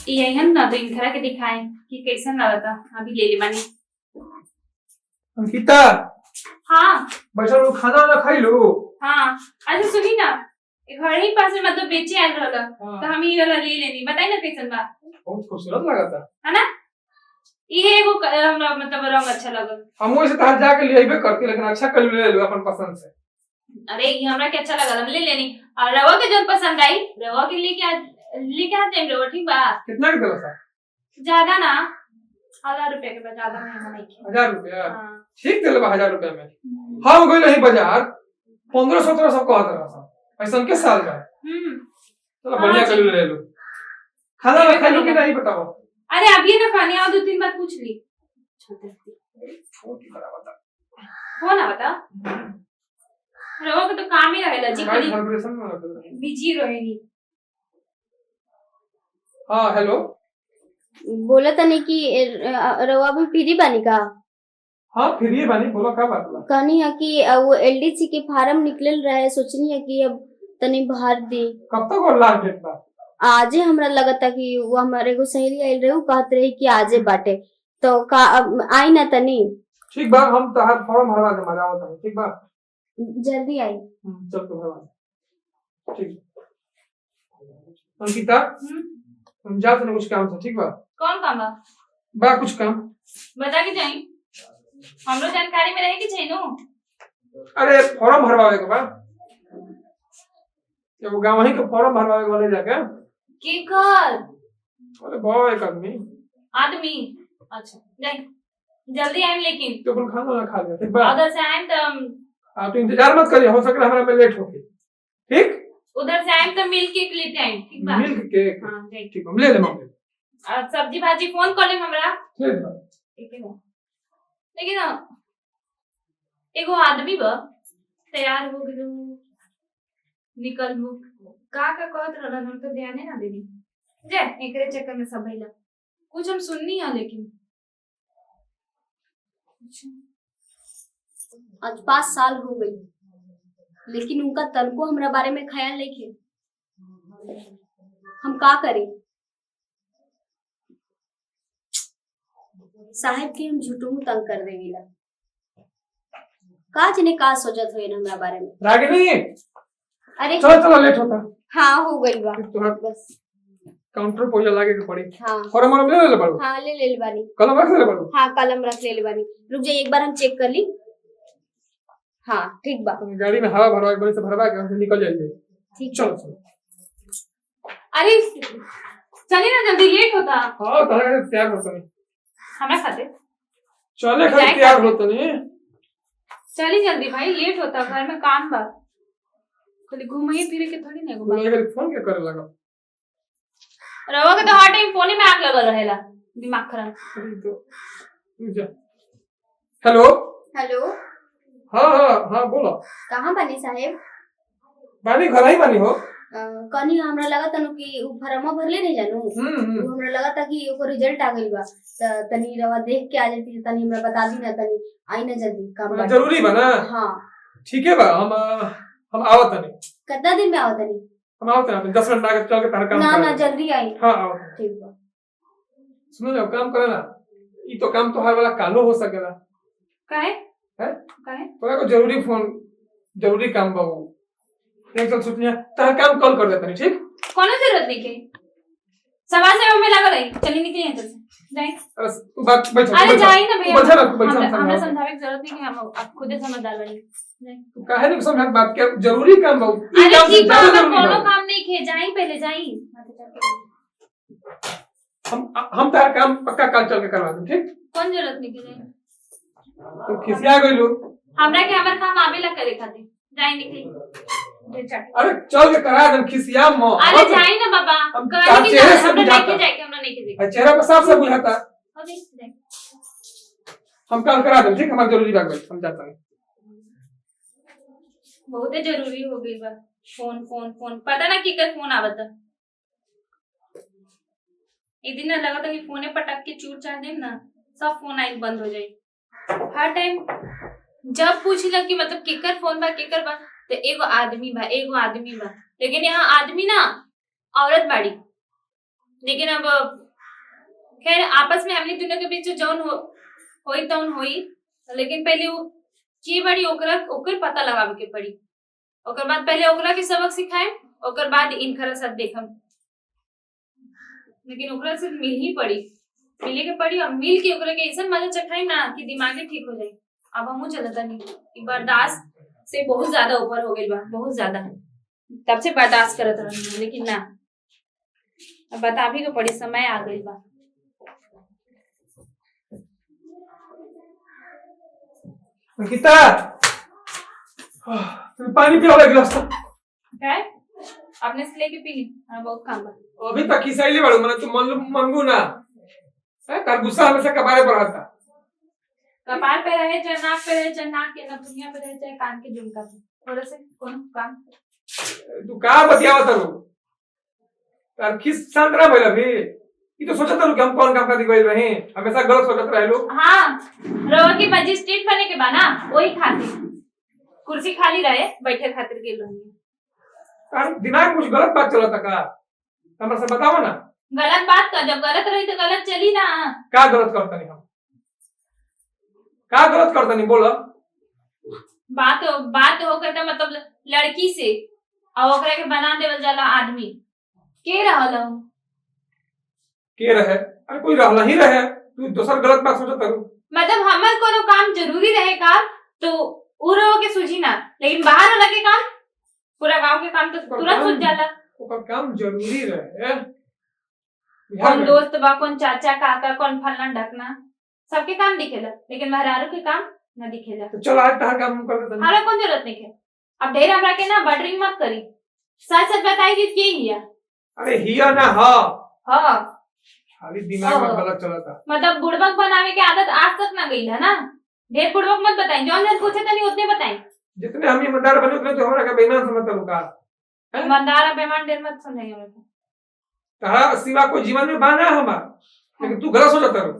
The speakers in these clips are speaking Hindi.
यही हम ना तो इनकरा के दिखाए कि कैसन लगता। अभी ले ले बानी। अंकिता हाँ बैठल लोग खाना वाना खाई लो। हाँ। अच्छा सुनी ना, घर ही पास में मतलब बेचे आयल रहला हाँ। तो हम ई रहला ले लेनी। बताई ना कैसन बा। बहुत खूबसूरत लगा था। है ना, ये एगो हमरा मतलब रंग अच्छा लगल। हम वैसे तहां जाके ले आइबे करती, लेकिन अच्छा कर ले लो अपन पसंद से। अरे ये हमरा के अच्छा लगल, हम ले लेनी। और रवा के जो पसंद आई रवा के लेके आ जाए रवा। ठीक बा। कितना के दिला था? ज्यादा ना, 1000 रुपया के बाद, ज्यादा महंगा नहीं के। 1000 रुपया? हाँ। ठीक दिला 1000 रुपया में। हम गइल रही बाजार 1500-1700 कहत रहा था। ऐसा के साल का। चलो बढ़िया कर ले लो। खाना वाना खाई लो कि नहीं बताओ। अरे अभी ना खाने आओ, 2-3 बार पूछ ली। फोन आ बता। रवा के तो काम ही रहेला जी, खाली वाइब्रेशन में रखल। बिजी रहेनी। हां हेलो। बोला तनी कि रवा भी फ्री बानी का? हाँ फ्री बानी, बोलो का बात बा? कहनी है कि वो एलडीसी के फार्म निकल रहा है, सोचनी है कि अब तनी भर दी। कब तक और लास्ट डेट बा? आजे हमरा लगता कि वो हमारे को सहेली आइल रहे, कहत रही कि आजे बाटे तो का आई ना तनी। ठीक बा, हम तहार फॉर्म भरवा दे मजा आवत है। ठीक बा, जल्दी आई। चल तो भरवा। ठीक अंकिता, हम जा तने कुछ काम था। ठीक बा? कौन काम बा? बा कुछ काम। बता के जाई, हमरो जानकारी में रहे कि चाहिए नो। अरे फॉर्म भरवावे के बा, एगो गांव ही के फॉर्म भरवावे वाले जाके। के कर? अरे बा एक आदमी। आदमी? अच्छा जाई, जल्दी आइम लेकिन। तो अपन खाना ना खा ले। ठीक बा? उधर से आइम तो आप तो इंतजार मत करिए, हो सकता है हमारा में लेट होके। ठीक? उधर से आइम तो मिल केक लेते आइम। ठीक बा? Milk cake? हां जाई। ठीक हम ले ले मम्मी। और सब्जी भाजी फोन कर ले हमरा। ठीक बा। ठीक है बा। लेकिन एगो आदमी बा तैयार हो गेलो, निकल मुक का कहत रहलन, हम तो ध्यान ना देनी। जे एकरे चक्कर में सब भइला। कुछ हम सुननी है लेकिन आज 5 साल हो गई, लेकिन उनका तनको हमरा बारे में ख्याल नहीं खे। हम का करें? साहेब के हम झूठों तंग कर देवेला। का जने का सोचत होए ना हमरा बारे में। रागिनी अरे चलो चलो लेट होता। हाँ हो गई बा। तो बस काउंटर पे लागे के पड़ी। हाँ फॉर्म ले ले पड़ो। हाँ ले बानी। कलम रख ले पड़ो। हाँ कलम रख ले बानी। रुक जाइए एक बार हम चेक कर ली। हाँ ठीक बा। गाड़ी में हवा भरवा के से भरवा के हमसे निकल जाइए। ठीक चलो चलो। अरे चलिए ना, जल्दी लेट होता। हाँ तारा तैयार होता नहीं। हमरा खाते चले खाली तैयार होता नहीं। चली जल्दी भाई, लेट होता, घर में काम बा। खाली घूमे फिरे के थोड़ी ना एगो बात। बोला फोन क्या करे लगा? रवा के तो हर टाइम फोन में आग लगल रहेला, दिमाग खराब। Hello hello. हाँ हाँ हाँ बोलो। कहाँ बनी साहेब? बानी घर ही बानी हो। कनी हमरा लगा तनु कि उ फॉर्म भरले नहीं जानू। उ हमरा लगा था कि ओकर रिजल्ट आ गइल बा, त तनी रवा देख के आ जाती, तनी हमरा बता दी ना, तनी आई ना जल्दी काम बा। जरूरी बा ना? हां ठीक है बा, हम आवत नहीं। कितना दिन में आवत नहीं? हम आवत नहीं, 10 मिनट आगे चल के तार काम ना कर। ना जल्दी आई। हां आओ। ठीक बा। सुनो जब काम करे ना, ई तो काम तो हर वाला कालो हो सकेला। काहे? हैं? काहे? तोरा को जरूरी काम बा वो। एक चल सुनिया, तार काम कल कर देता नहीं। ठीक? कोनो जरूरत नहीं के, समाज सेवा में लागल है। चली निकली यहाँ से, जाई। अरे तू बात बैठ। अरे जाई ना भैया, बैठा रख, बैठा हमरा समझा। समझावे की जरूरत नहीं कि हम आप खुद ही समझदार बनी। जाई। तू काहे नहीं समझत बात के? जरूरी काम बा। अरे ठीक बा, कोनो काम नहीं के, जाई पहले जाई। हम तार काम पक्का कल चल के करवा दूं। ठीक? कौन जरूरत नहीं के, जाई। तो खिसिया गइलो। हमरा के हमर काम आवेला करे खातिर, जाई निकली। अरे चल के करा दम, खिसिया म। अरे जाई ना बाबा, कहीं भी चेहरे से हमरा बुझाता। लेके जाए के, हमरा लेके जाए। चेहरा पर साफ से बुझाता। अबे जाई। हम कल करा दम। ठीक? हमारा जरूरी बात हम जाता नहीं। बहुत जरूरी हो गई बा। फोन फोन फोन, पता ना किकर फोन आवता। एक दिन लगा था कि फोने पटक के चूर चार देम ना, सब फोन आई बंद हो जाए। हर टाइम जब पूछला कि मतलब केकर फोन बा तो एगो आदमी बा, लेकिन यहाँ आदमी ना औरत बाड़ी। लेकिन अब खैर आपस में हमने दोनों के बीच जो जौन होई तौन होई, लेकिन पहले वो की बड़ी ओकर पता लगावे के पड़ी। ओकर बाद पहले ओकरा के सबक सिखाए, ओकर बाद इनकरा साथ देखम। लेकिन ओकरा से मिले के पड़ी, अब मिल के ओकरा के ऐसा मजा चखाई ना कि दिमागे ठीक हो जाए। अब हमहू चलता नहीं, बर्दाश्त से बहुत ज्यादा ऊपर हो गई बा, बहुत ज्यादा। तब से बर्दाश्त करत रही, लेकिन ना अब बता भी के पड़ी, समय आ गई बा। अंकिता पानी पियो एक गिलास। क्या आपने से लेके पी ली? हाँ, बहुत काम बा। अभी तक खिसाइले बाड़ू, मने तू मनगू ना है। कर गुस्सा हमेशा कपारे पर आता। कपार पे रहे चाहे नाक पे रहे, चाहे नाक के नथुनिया पे रहे, चाहे कान के झुमका पे, थोड़ा से कौन काम। तू का बतियावत रू? तार खिस शांत रह भइल अभी। ई तो सोचत रू कि हम कौन काम कर गइल रही, हमेशा गलत सोचत रहलो। हां, रवा की मजिस्ट्रेट बने के बाना, वही खातिर कुर्सी खाली रहे, बैठे खातिर गेल रही। तार दिमाग कुछ गलत बात चलता का? हमरा से बताओ ना। गलत बात का जब गलत रही तो गलत चली ना। का गलत करता नहीं हम? का गलत करता नहीं बोला? बात हो करता मतलब लड़की से और ओकरा के बना देवल जाला आदमी। के रहल हूं? के रहे? अरे कोई रहला ही रहे, तू दोसर गलत बात सोचत रू। मतलब हमर कोनो काम जरूरी रहे का तो उ रहो के सूझी ना, लेकिन बाहर वाला के काम, पूरा गांव के काम तो तुरंत सूझ जाला। ओकर काम जरूरी रहे। कौन दोस्त बा, कौन चाचा काका, कौन फलना ढकना, सबके काम दिखेला, लेकिन मेहरारू के काम न दिखेला। तो चल आज तार काम कर देता। हमरा कौन जरूरत नहीं है। अब ढेर हमरा के ना बटरिंग मत करी, सच सच बताई कि के हिया। अरे हिया ना हां हां, खाली दिमाग में गलत चलता। मतलब बुड़बक बनावे के आदत आज तक ना गई है ना। ढेर बुड़बक मत बताई, जौन जन पूछे तनी उतने बताई। जितने हम ईमानदार बने उतने तो हमरा का बेईमान समझता रू का? ईमानदार और बेईमान ढेर मत सुनाई हमरा को। तारा सिवा कोई जीवन में बाना हमार, लेकिन तू गलत सोचता रू।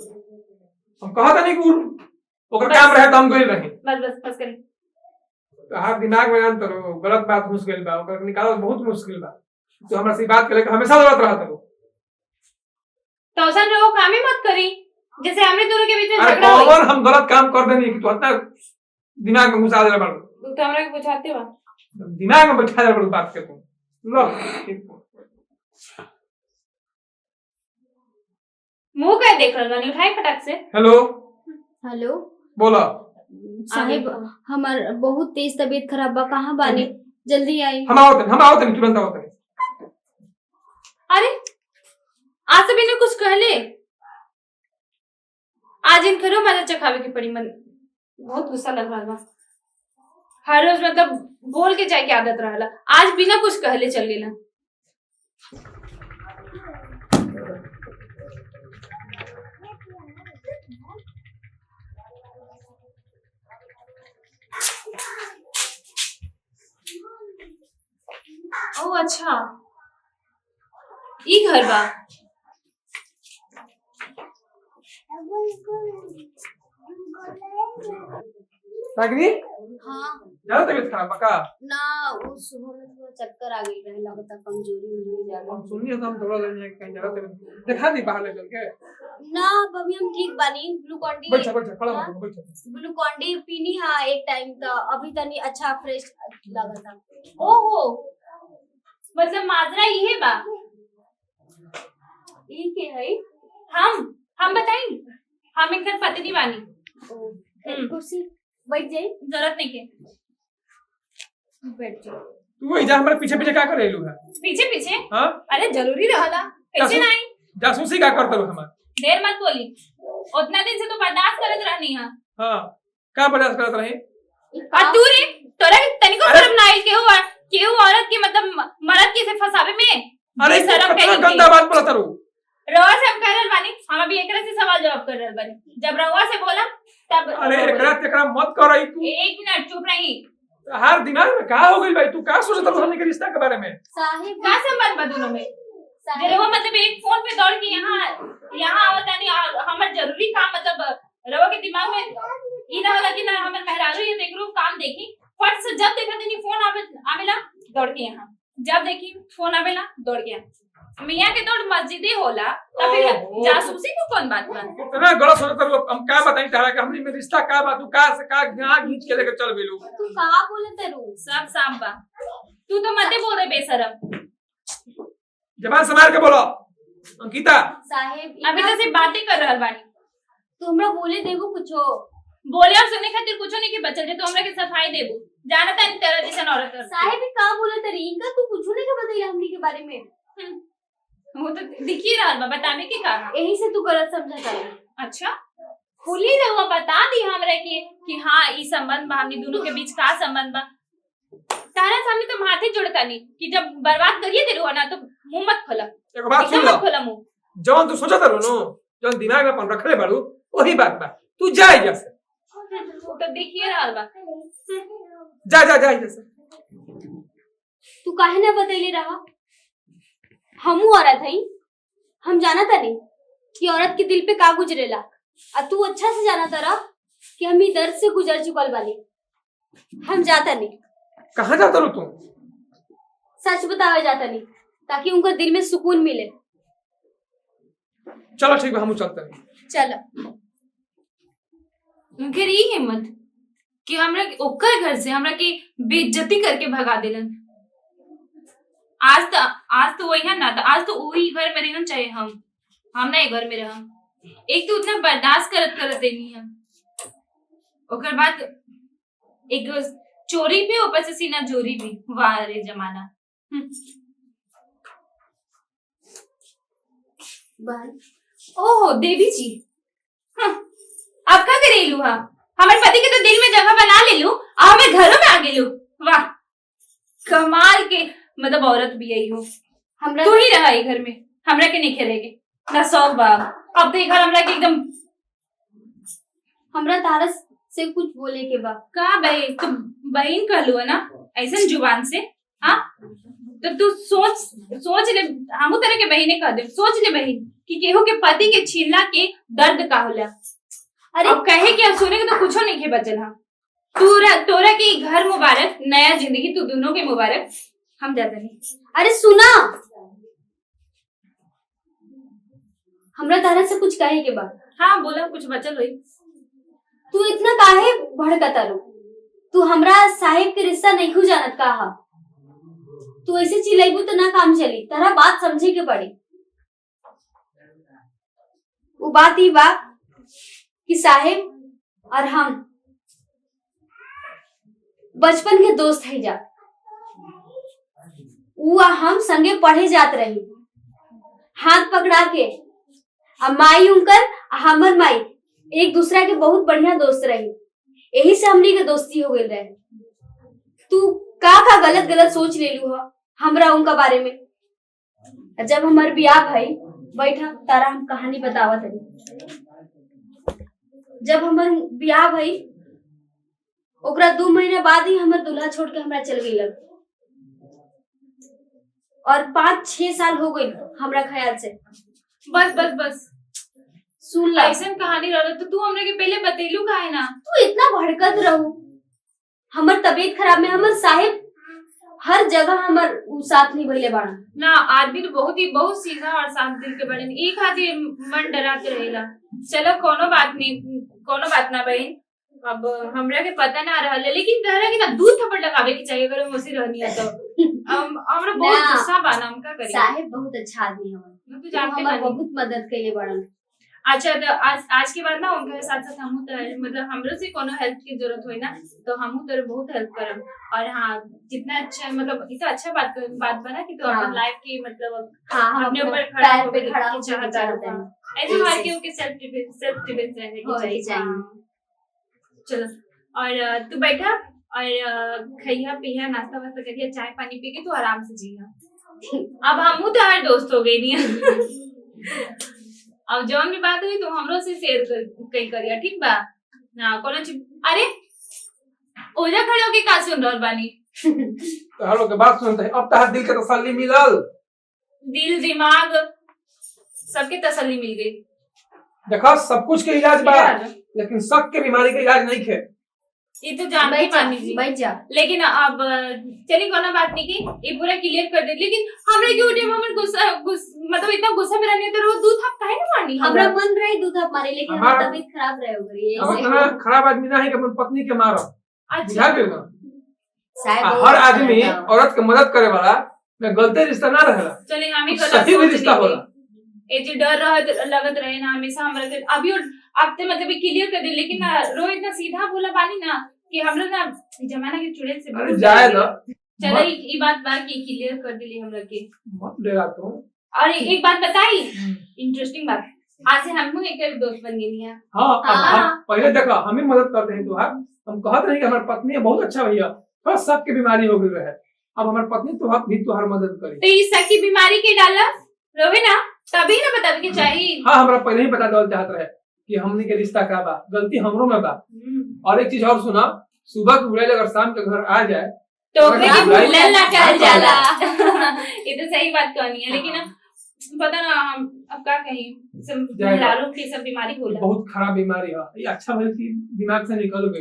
हम कहता नहीं कि ओकर काम रहे त हम गइल रही। बस करी। तार दिमाग में अंतर हो, गलत बात घुस गइल बा, ओकर निकालल बहुत मुश्किल बा। तो हमरा से बात करे हमेशा गलत रहत रू। तो सन रो काम ही मत करी, जैसे हमरे दोनों के बीच में अरे झगड़ा हुई। कौन हम गलत काम कर देनी कि तू इतना दिमाग में घुसा देला बाड़ू। तो हमरा के पूछाते बा, दिमाग में बैठा देला बाड़ू बात के तू। लो मुंह कहे देख रहल बानी, उठाई फटाक से। हेलो हेलो बोला। साहिब, हमार बहुत तेज तबीयत खराब बा, कहाँ बानी? जल्दी आई। हम आओ तनी तुरंत आओ तनी। अरे आज से बिना कुछ कहले आज इन करो मजा चखावे की पड़ी। मन बहुत गुस्सा लग रहा बा। हर रोज मतलब बोल के जाए के आदत रहला, आज बिना कुछ कहले चल गेला। ओ अच्छा, ई घर बा। रागिनी हाँ ज्यादा तबीयत खराब बा का? ना, वो सुबह में थोड़ा चक्कर आ गई रहे, लगता कमजोरी हुई ज्यादा। हम सुनिए तो हम थोड़ा लेने कहीं ज्यादा तबीयत दिखा दी बाहर ले चल के। ना अभी हम ठीक बानी। ग्लूकॉन डी बैठ खड़ा हो बैठ। ग्लूकॉन डी पीनी हाँ एक टाइम तो अभी तनी अच्छा फ्रेश लगा। ओहो, मतलब माजरा ये बा। ई के है? हम बताई, हम इनकर पत्नी बानी। कुर्सी बैठ जाई, जरूरत नहीं के बैठ जाओ। तू वही जा हमारे पीछे पीछे क्या कर रही है? पीछे पीछे? हां अरे जरूरी रहला, कैसे नहीं? जासूसी क्या करते हो हमार? देर मत बोली, उतना दिन से तो बर्दाश्त करत रहनी हां। हां क्या बर्दाश्त करत रही? और तू रे तोरा तनिको शर्म ना आई केहू औरत के मतलब मर्द के से फसावे में? अरे शर्म कितना गंदा बात बोलत रू। रवा से हम कह रहल बानी, हम अभी एकरा से सवाल जवाब कर रहल बानी। जब रवा से बोला तब अरे एकरा मत कर रही तू। एक मिनट चुप रही। हर दिमाग में का हो गई भाई? तू का सोचत रह हमने के रिश्ता के बारे में? साहिब का संबंध बा दोनों में? रवा मतलब एक फोन पे दौड़ के यहाँ आवत नहीं, हमर जरूरी काम मतलब रवा के दिमाग में ई ना होला कि ना हमर मेहरारू ये देखरो काम देखी फट से जब देखा तनी फोन आवेला दौड़ के यहाँ, जब देखी फोन आवेला दौड़ के यहाँ। मियाँ के तो मस्जिदे होला तो फिर ओहो। जासूसी को कौन बात बा? इतना गलत सोचत लोग हम क्या बताई तारा के हमनी में रिश्ता का बा तू का से का गां खींच के लेके चल गेलू तू का बोलत रू? सब सांप बा। तू तो मते बोल रहे बेशरम। जबान संभाल के बोलो अंकिता। साहेब अभी तो सिर्फ बातें कर रहल बानी। तू हमरा बोले देबो कुछो? बोले और सुनने खातिर कुछो नहीं के बचल जे तो हमरा के सफाई देबू। जानता है तेरा जैसन औरत है। साहेब का बोलत री? इनका तू कुछो नहीं के बतैला हमनी के बारे में। वो तो दिख ही रहल बा बतावे के कहा। यही से तू गलत समझता है। अच्छा खुली रहुआ बता दी हमरा के कि हाँ ई संबंध बा हमनी दोनों के बीच का संबंध बा। तारा सामने तो माथे जोड़ता नहीं कि जब बर्बाद करिए दे ना तो मुंह मत खोला। एगो बात सुन एकदम लो मत खोला मुंह। जौन तू सोचत रहो नो जौन दिमाग में अपन रखले बाड़ू वही बात बा तू जा जैसे वो तो दिख ही रहल बा। जा जा जा जैसे तू काहे ना बतैले रहा? हमू औरत हई, हम जाना तानी कि औरत के दिल पे का गुजरेला। और तू अच्छा से जाना तारा कि हम ई दर्द से गुजर चुकल बानी। हम जाता नहीं, कहाँ जाता रो तू? सच बतावे जाता नहीं ताकि उनका दिल में सुकून मिले। चलो ठीक है हम चलते हैं। चलो। उनके रही हिम्मत कि हमरा ओकर घर से हमरा के बेइज्जती करके भगा देलन। आज तो वही है ना, तो आज तो वही घर में रहन चाहिए हम ना घर में रहम। एक तो उतना बर्दाश्त करत देनी है, ओकर बाद एक चोरी भी ऊपर से सीना जोरी भी। वाह रे जमाना। ओहो देवी जी, अब का करेलू हा? हमारे पति के तो दिल में जगह बना ले लू और हमें घरों में आ गेलू। वाह कमाल के मतलब औरत भी यही हो। हमरा तू ही रहा ये घर में, हमरा के नहीं खेलेगे ना शौक बाब। अब तो ये घर हमरा के एकदम हमरा तारा से कुछ बोले के बा। का बहन तू बहन कर लू है ना ऐसा जुबान से। हाँ तो तू सोच ले, हम तरह के बहने कह दे। सोच ले बहन कि केहू के पति के छीनला के दर्द का होला। अरे अब कहे कि अब सुने के तो कुछो नहीं के बचल। हम तोरा के घर मुबारक, नया जिंदगी तू दोनों के मुबारक। हम जाते नहीं। अरे सुना, हमरा तारा से कुछ कहे के बा। हाँ बोला कुछ बचल हुई। तू इतना काहे भड़कता रू? तू हमरा साहिब के रिश्ता नहीं खू जानत का? तू ऐसे चिल्लाइबू तो ना काम चली। तारा बात समझे के पड़ी। वो बात ही बा कि साहिब और हम बचपन के दोस्त है जा। वो हम संगे पढ़े जात रही, हाथ पकड़ा के। अब माई उनकर हमर माई एक दूसरा के बहुत बढ़िया दोस्त रही। यही से हमनी के दोस्ती हो गई रहे। तू का गलत सोच ले लू हमरा उनका बारे में। जब हमार ब्याह भाई बैठा तारा हम कहानी बतावा तनी। जब हमार ब्याह भाई ओकरा 2 महीना बाद ही हमर दूल्हा छोड़ के हमरा चल गई। और 5-6 साल हो गई हमरा ख्याल से। बस सुन ला, ऐसा कहानी रहा तो तू हमने के पहले बतेलू काहे ना? तू इतना भड़कत रहू। हमर तबीयत खराब में हमर साहिब हर जगह हमर साथ नहीं भइले बाड़ा ना। आदमी तो बहुत सीधा और शांत दिल के बड़े। एक खातिर मन डराते रहेला। चलो कोनो बात ना बहन। अब हमरा के पता ना रहल, लेकिन तहरा के ना 2 थप्पड़ लगावे के चाहिए अगर मुझसे रहनी है तो। हमरा बहुत गुस्सा बाना, हम का करी। साहिब बहुत अच्छा आदमी है। तू जानते हमर बानी। बहुत मदद कइले बाड़न। अच्छा तो आज के बाद ना उनके साथ साथ हमहू तो मतलब हमरो से कोनो हेल्प की जरूरत होई ना तो हमहू तो बहुत हेल्प करम। और हाँ जितना अच्छा मतलब इतना अच्छा बात बना कि तो अपन लाइफ की मतलब हाँ, अपने ऊपर पैर खड़ा पे खड़ा होकर होके चाहता चाहते हैं। है। ऐसे हर केहू के सेल्फ डिफेंस रहने की चाहिए। हाँ। चलो और तू बैठा और खइया पिया नाश्ता वास्ता करिया, चाय पानी पी के तू आराम से जिया। अब हमहू तो हर दोस्त हो गई नहीं। अब जौन भी बात हुई तो हमरो से शेयर करिया, ठीक बा ना? कोनो चीज अरे ओजा खड़े होके का सुन रहल बानी? तो हम लोग के बात सुनते हैं। अब तहार दिल के तसल्ली मिलल? दिल दिमाग सबके तसल्ली मिल गई। देखो सब कुछ के इलाज बा, लेकिन शक के बीमारी के इलाज नहीं है। ये तो जानते ही मानी जी। बैठ जा। लेकिन अब चलिए कोनो बात नहीं की ये पूरा क्लियर कर दे। लेकिन हमरे क्यों उठे हमर गुस्सा मतलब इतना गुस्सा में रहने तो दूध आप काहे ना मानी हमरा मन रहे दूध आप मारे, लेकिन हमारी हमारा- तबीयत खराब रहे होगी अब इतना खराब आदमी ना है कि अपन पत्नी के मारो। अच्छा बुझा गए ना? शायद आ वो हर अच्छा आदमी रहता हो। औरत के मदद करे वाला में गलते रिश्ता ना रहेला, चलिए हम ही सही भी रिश्ता होला। ए जी डर लगत रहे ना हमेशा हमरा के अभी अब ते मतलब क्लियर कर दे। लेकिन ना रोहित ना सीधा बोला बानी ना कि हमरा ना जमाना के चुड़ैल से अरे बहुत जाए डर ना, लगे। चलो ई बात बा की क्लियर कर दिली हमरा के। मत डरा तू। और एक बात बताई इंटरेस्टिंग बात, आज से हम एक दोस्त बन गई है। हाँ अब हाँ। हम पहले देखा हम ही मदद करते हैं तुहार। हम कहते नहीं कि हमारी पत्नी है बहुत अच्छा भैया, थोड़ा शक की बीमारी हो गई है, अब हमारी पत्नी तुहार मदद करी। तो इस सकी बीमारी के डाला रोवे ना तभी ना बतावे के चाहिए। हाँ हमरा पहले ही पता चल चाहत रहे कि हमनी के रिश्ता का बा, गलती हमरो में बा। और एक चीज और सुना, सुबह के बुलाए अगर शाम के घर आ जाए तो ओकरे के बुलाई- भूलल ना कहल जाला। ये तो सही बात कहनी है। लेकिन पता ना हम अब क्या कहीं सब जाएगा। लालों की सब बीमारी होला। बहुत खराब बीमारी है, ये अच्छा भले दिमाग से निकल गई।